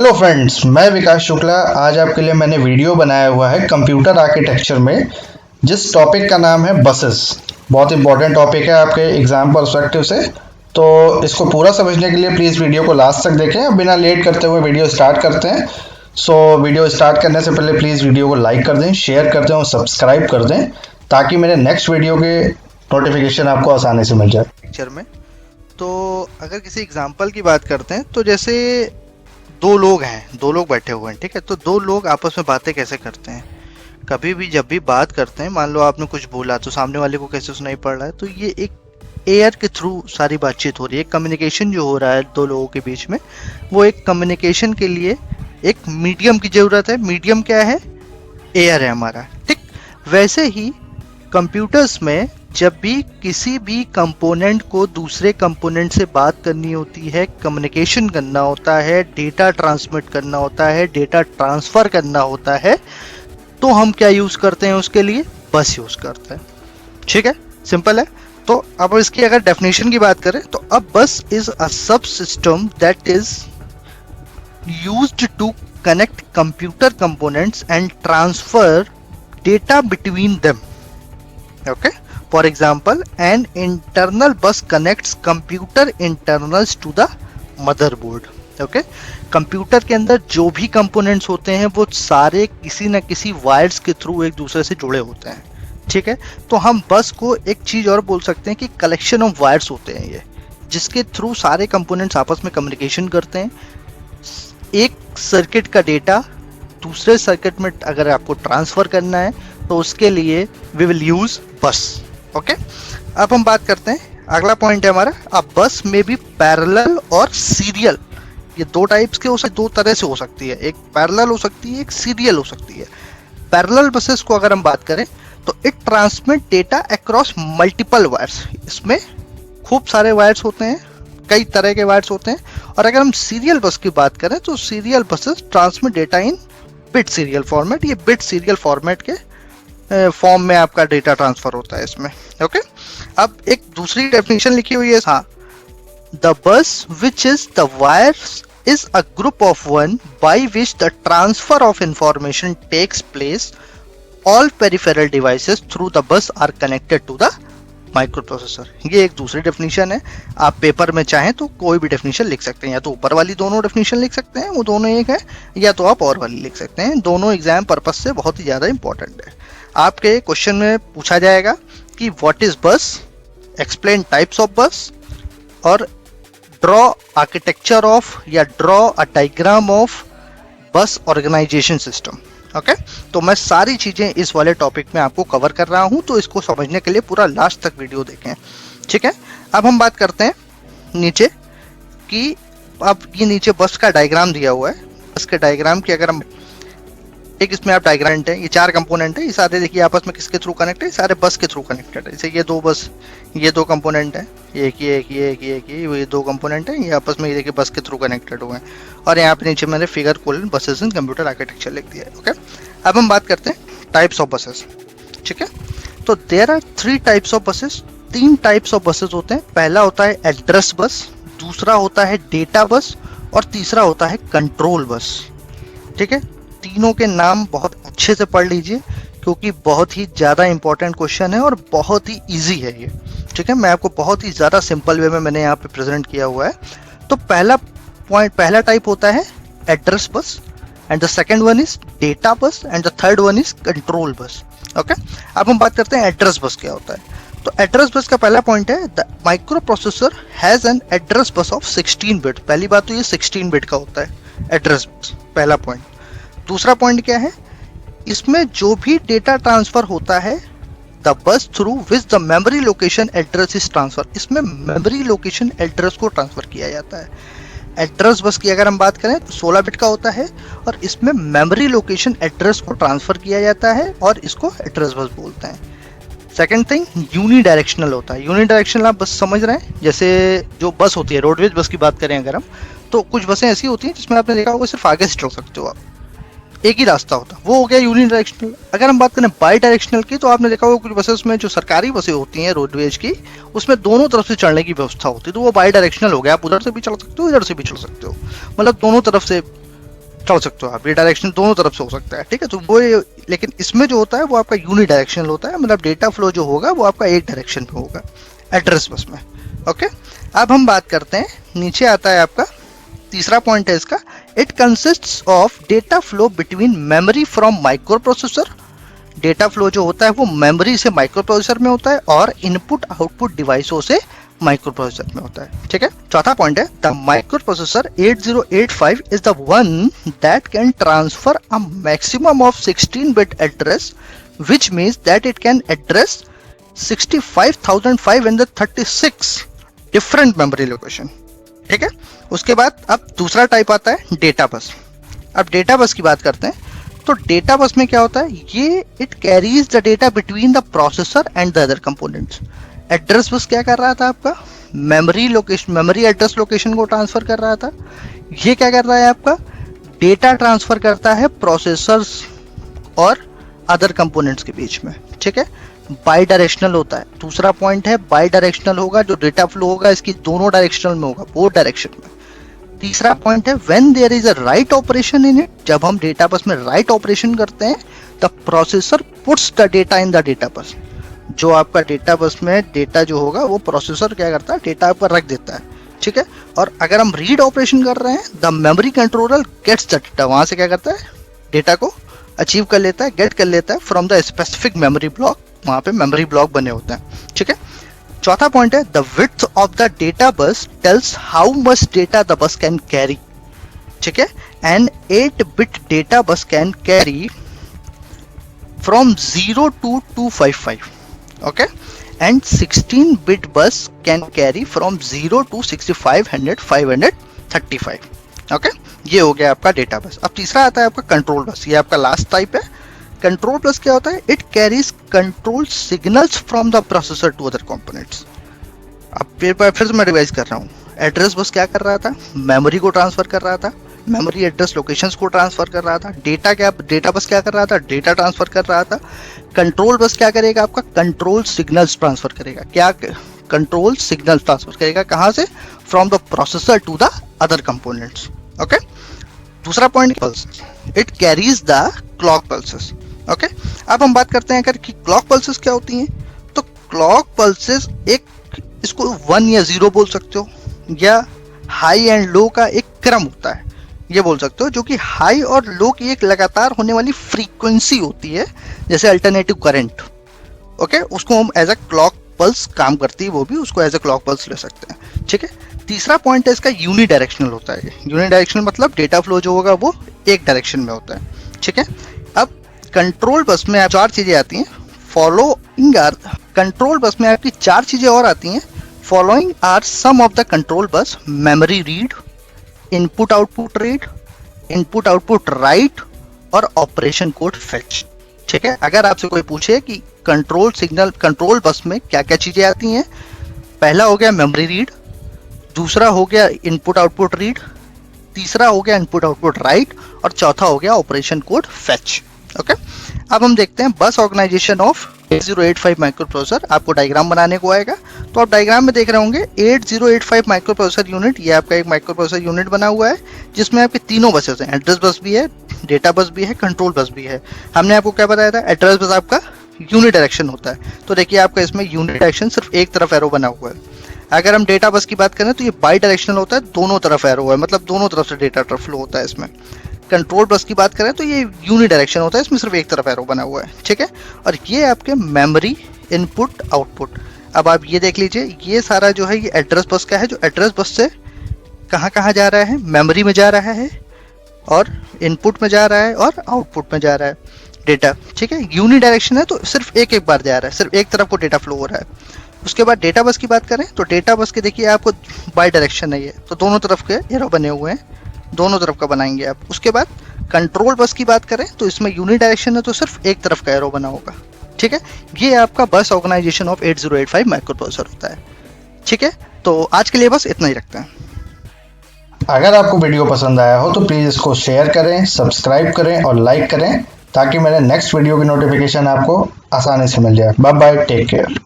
Hello friends, मैं विकास शुक्ला। आज आपके लिए मैंने वीडियो बनाया हुआ है कंप्यूटर आर्किटेक्चर में, जिस टॉपिक का नाम है बसेस। बहुत इंपॉर्टेंट टॉपिक है आपके एग्जाम पर्सपेक्टिव से, तो इसको पूरा समझने के लिए प्लीज़ वीडियो को लास्ट तक देखें। बिना लेट करते हुए वीडियो स्टार्ट करते हैं। वीडियो स्टार्ट करने से पहले प्लीज़ वीडियो को लाइक कर दें, शेयर कर दें और सब्सक्राइब कर दें, ताकि मेरे नेक्स्ट वीडियो के नोटिफिकेशन आपको आसानी से मिल जाए। पिक्चर में तो अगर किसी एग्जांपल की बात करते हैं तो जैसे दो लोग बैठे हुए हैं, ठीक है। तो दो लोग आपस में बातें कैसे करते हैं, कभी भी जब भी बात करते हैं, मान लो आपने कुछ बोला तो सामने वाले को कैसे सुनाई पड़ रहा है, तो ये एक एयर के थ्रू सारी बातचीत हो रही है। कम्युनिकेशन जो हो रहा है दो लोगों के बीच में, वो एक कम्युनिकेशन के लिए एक मीडियम की जरूरत है। मीडियम क्या है? एयर है हमारा, ठीक। वैसे ही कंप्यूटर्स में जब भी किसी भी कंपोनेंट को दूसरे कंपोनेंट से बात करनी होती है, कम्युनिकेशन करना होता है, डेटा ट्रांसमिट करना होता है, डेटा ट्रांसफर करना होता है, तो हम क्या यूज करते हैं उसके लिए? बस यूज करते हैं, ठीक है। सिंपल है। तो अब इसकी अगर डेफिनेशन की बात करें तो अब बस is a sub system that is used to connect computer components and transfer data between them. Okay. For example, an internal bus connects computer internals to the motherboard. Okay. Computer के अंदर जो भी कंपोनेंट्स होते हैं वो सारे किसी न किसी वायर्स के थ्रू एक दूसरे से जुड़े होते हैं, ठीक है। तो हम बस को एक चीज और बोल सकते हैं कि कलेक्शन ऑफ वायर्स होते हैं ये, जिसके थ्रू सारे कंपोनेंट्स आपस में कम्युनिकेशन करते हैं। एक सर्किट का डेटा दूसरे सर्किट में अगर आपको ट्रांसफर करना है तो उसके लिए वी विल यूज बस। ओके। अब हम बात करते हैं, अगला पॉइंट है हमारा, अब बस में भी पैरेलल और सीरियल, ये दो टाइप्स के हो सकते, दो तरह से हो सकती है। एक पैरेलल हो सकती है, एक सीरियल हो सकती है। पैरेलल बसेस को अगर हम बात करें तो it transmit data across multiple wires. इसमें खूब सारे वायर्स होते हैं, कई तरह के वायर्स होते हैं। और अगर हम सीरियल बस की बात करें तो सीरियल बसेस ट्रांसमिट डेटा इन बिट सीरियल फॉर्मेट। ये बिट सीरियल फॉर्मेट के फॉर्म में आपका डेटा ट्रांसफर होता है इसमें। ओके। अब एक दूसरी डेफिनेशन लिखी हुई है, हाँ, the bus which is the wires is a group of one by which the transfer of information takes place. All peripheral devices through the bus are connected to the microprocessor. ये एक दूसरी definition है। आप paper में चाहें तो कोई भी डेफिनेशन लिख सकते हैं, या तो ऊपर वाली दोनों डेफिनेशन लिख सकते हैं, वो दोनों एक है, या तो आप और वाली लिख सकते हैं। दोनों एग्जाम पर्पस से बहुत ही ज़्यादा इंपॉर्टेंट है। आपके क्वेश्चन में पूछा जाएगा कि व्हाट इज बस, एक्सप्लेन टाइप्स ऑफ बस, और ड्रॉ आर्किटेक्चर ऑफ या ड्रॉ अ डायग्राम ऑफ बस ऑर्गेनाइजेशन सिस्टम। ओके। तो मैं सारी चीजें इस वाले टॉपिक में आपको कवर कर रहा हूं, तो इसको समझने के लिए पूरा लास्ट तक वीडियो देखें, ठीक है। अब हम बात करते हैं नीचे कि अब ये नीचे बस का डायग्राम दिया हुआ है। बस के डायग्राम की अगर हम एक, इसमें आप डायग्राम है, ये चार कंपोनेंट है, ये सारे देखिए आपस में किसके थ्रू कनेक्ट है? सारे बस के थ्रू कनेक्टेड है। जैसे ये दो बस, ये दो कंपोनेंट है, ये दो कंपोनेंट है, ये आपस में ये देखिए बस के थ्रू कनेक्टेड हुए हैं। और यहाँ पे नीचे मैंने फिगर कोलन बसेस इन कंप्यूटर आर्किटेक्चर लिख दिया है। ओके। अब हम बात करते हैं टाइप्स ऑफ बसेस, ठीक है। तो there are 3 types of buses. 3 types of buses होते हैं। पहला होता है एड्रेस बस, दूसरा होता है डेटा बस, और तीसरा होता है कंट्रोल बस, ठीक है। तीनों के नाम बहुत अच्छे से पढ़ लीजिए, क्योंकि बहुत ही ज़्यादा इंपॉर्टेंट क्वेश्चन है और बहुत ही इजी है ये, ठीक है। मैं आपको बहुत ही ज़्यादा सिंपल वे में मैंने यहाँ पे प्रेजेंट किया हुआ है। तो पहला टाइप होता है address bus, and the second one is data bus, and the third one is control bus. Okay. अब हम बात करते हैं एड्रेस बस क्या होता है। तो एड्रेस बस का पहला पॉइंट है, the micro processor has an address bus of 16 bit. पहली बात तो ये 16 बिट का होता है एड्रेस बस, पहला पॉइंट। दूसरा पॉइंट क्या है, इसमें जो भी डेटा ट्रांसफर होता है, the bus through which the memory location address is transfer. इसमें मेमोरी लोकेशन एड्रेस को ट्रांसफर किया जाता है। एड्रेस बस की अगर हम बात करें तो 16 बिट का होता है, और इसमें मेमोरी लोकेशन एड्रेस को ट्रांसफर किया जाता है, और इसको एड्रेस बस बोलते हैं। सेकेंड थिंग, यूनी डायरेक्शनल होता है। यूनी डायरेक्शनल आप बस समझ रहे हैं, जैसे जो बस होती है, रोडवेज बस की बात करें अगर हम, तो कुछ बसें ऐसी होती हैं जिसमें आपने देखा होगा सिर्फ आगे से चल सकते हो आप, एक ही रास्ता होता है, वो हो गया यूनि डायरेक्शनल। अगर हम बात करें बाई डायरेक्शनल की, तो आपने देखा होगा कुछ बसेस में जो सरकारी बसें होती हैं रोडवेज की, उसमें दोनों तरफ से चढ़ने की व्यवस्था होती है, तो वो बाई डायरेक्शनल हो गया। आप उधर से भी चढ़ सकते हो, इधर से भी चढ़ सकते हो, मतलब दोनों तरफ से चल सकते हो आप, ये डायरेक्शन दोनों तरफ से हो सकता है, ठीक है। तो वो लेकिन इसमें जो होता है वो आपका यूनि डायरेक्शनल होता है, मतलब डेटा फ्लो जो होगा वो आपका एक डायरेक्शन में होगा एड्रेस बस में। ओके, अब हम बात करते हैं, नीचे आता है आपका तीसरा पॉइंट है इसका, it consists of data flow between memory from micro processor. Data flow जो होता है वो मेमोरी से माइक्रो प्रोसेसर में होता है और इनपुट आउटपुट डिवाइसों से माइक्रो प्रोसेसर में होता है, ठीक है। चौथा पॉइंट है, the micro processor 8085 is the one that can transfer a maximum of 16 bit address, which means that it can address 65,536 different memory location, ठीक है। उसके बाद अब दूसरा टाइप आता है डेटा बस। अब डेटा बस की बात करते हैं, तो डेटा बस में क्या होता है, ये it carries the data between the processor and the other components. Address bus क्या कर रहा था आपका, memory location, memory address location को ट्रांसफर कर रहा था। ये क्या कर रहा है आपका, डेटा ट्रांसफर करता है प्रोसेसर्स और अदर कंपोनेंट्स के बीच में, ठीक है। बाई डायरेक्शनल होता है। दूसरा पॉइंट है बाई डायरेक्शनल होगा, जो डेटा फ्लो होगा इसकी दोनों डायरेक्शनल में होगा, बोथ डायरेक्शन में। तीसरा पॉइंट है when there is a write operation in it, जब हम डेटा बस में राइट ऑपरेशन करते हैं the processor puts the data in the data bus. जो आपका डेटा बस में डेटा जो होगा वो प्रोसेसर क्या करता है, डेटा पर रख देता है, ठीक है। और अगर हम रीड ऑपरेशन कर रहे हैं the memory controller gets the data, वहां से क्या करता है, डेटा को अचीव कर लेता है, गेट कर लेता है from the specific memory block, वहां पे मेमोरी ब्लॉक बने होते हैं, ठीक है। चौथा पॉइंट है the width of the data बस tales how much data the bus can carry, ठीक है। And 8 bit data bus can carry from 0 to 255, okay, and 16 bit bus can carry from 0 to 6535, okay। ये हो गया आपका data bus. अब तीसरा आता है आपका कंट्रोल बस, ये आपका लास्ट टाइप है। कंट्रोल बस क्या होता है, it carries control signals from the processor to other components. अब फिर मैं रिवाइज कर रहा हूँ, एड्रेस बस क्या कर रहा था, मेमोरी को ट्रांसफर कर रहा था, मेमोरी एड्रेस लोकेशंस को ट्रांसफर कर रहा था। डेटा बस क्या कर रहा था, डेटा ट्रांसफर कर रहा था। कंट्रोल बस क्या करेगा आपका, कंट्रोल सिग्नल्स ट्रांसफर करेगा। क्या कंट्रोल सिग्नल ट्रांसफर करेगा, कहां से, from the processor to the other components, okay. दूसरा point pulses, it carries the clock pulses, okay. अब हम बात करते हैं अगर कि क्लॉक पल्सेस क्या होती हैं, तो क्लॉक पल्सेस एक, इसको 1 या 0 बोल सकते हो, या हाई एंड लो का एक क्रम होता है, ये बोल सकते हो, जो कि हाई और लो की एक लगातार होने वाली फ्रीक्वेंसी होती है, जैसे अल्टरनेटिव करंट, ओके। उसको हम एज अ क्लॉक पल्स काम करती है, वो भी उसको एज अ क्लॉक पल्स ले सकते हैं, ठीक है। तीसरा पॉइंट है इसका यूनि डायरेक्शनल होता है। यूनि डायरेक्शनल मतलब डेटा फ्लो जो होगा वो एक डायरेक्शन में होता है, ठीक है। अब कंट्रोल बस में 4 चीजें आती हैं, फॉलोइंग आर, कंट्रोल बस में आपकी 4 चीजें और आती हैं। Following are some of the control bus, memory read, input output read, input output write और ऑपरेशन कोड फेच, ठीक है। अगर आपसे कोई पूछे कि कंट्रोल सिग्नल, कंट्रोल बस में क्या क्या चीजें आती हैं, पहला हो गया मेमोरी रीड, दूसरा हो गया इनपुट आउटपुट रीड, तीसरा हो गया इनपुट आउटपुट राइट और चौथा हो गया ऑपरेशन कोड फेच, ओके। अब हम देखते हैं बस ऑर्गेनाइजेशन ऑफ 8085 माइक्रो प्रोसेसर। आपको डायग्राम बनाने को आएगा, तो आप डायग्राम में देख रहे होंगे 8085 माइक्रो प्रोसेसर यूनिट, ये आपका एक माइक्रो प्रोसेसर यूनिट बना हुआ है, जिसमें आपके तीनों बसेस हैं, एड्रेस बस भी है, डेटा बस भी है, कंट्रोल बस भी है। हमने आपको क्या बताया था, एड्रेस बस आपका यूनि डायरेक्शन होता है, तो देखिए आपका इसमें यूनि डायरेक्शन सिर्फ एक तरफ एरो बना हुआ है। अगर हम डेटा बस की बात करें तो ये बाई डायरेक्शनल होता है, दोनों तरफ एरो है, मतलब दोनों तरफ से डेटा फ्लो होता है इसमें। कंट्रोल बस की बात करें तो ये यूनि डायरेक्शन होता है, इसमें सिर्फ एक तरफ एरो बना हुआ है, ठीक है। और ये आपके मेमोरी इनपुट आउटपुट। अब आप ये देख लीजिए, ये सारा जो है ये एड्रेस बस का है, जो एड्रेस बस से कहाँ कहाँ जा रहा है, मेमोरी में जा रहा है और इनपुट में जा रहा है और आउटपुट में जा रहा है डेटा, ठीक है। यूनि डायरेक्शन है तो सिर्फ एक बार जा रहा है, सिर्फ एक तरफ को डेटा फ्लो हो रहा है। उसके बाद डेटा बस की बात करें तो डेटा बस के देखिए आपको बाई डायरेक्शन है, ये तो दोनों तरफ के एरो बने हुए हैं, दोनों तरफ का बनाएंगे आप। उसके बाद कंट्रोल बस की बात करें तो इसमें यूनि डायरेक्शन है तो सिर्फ एक तरफ का एरो बना होगा, ठीक है। ये आपका बस ऑर्गेनाइजेशन ऑफ 8085 माइक्रो प्रोसेसर होता है, ठीक है। तो आज के लिए बस इतना ही रखते हैं। अगर आपको वीडियो पसंद आया हो तो प्लीज़ इसको शेयर करें, सब्सक्राइब करें और लाइक करें, ताकि मेरे नेक्स्ट वीडियो की नोटिफिकेशन आपको आसानी से मिल जाए। Bye bye, take care.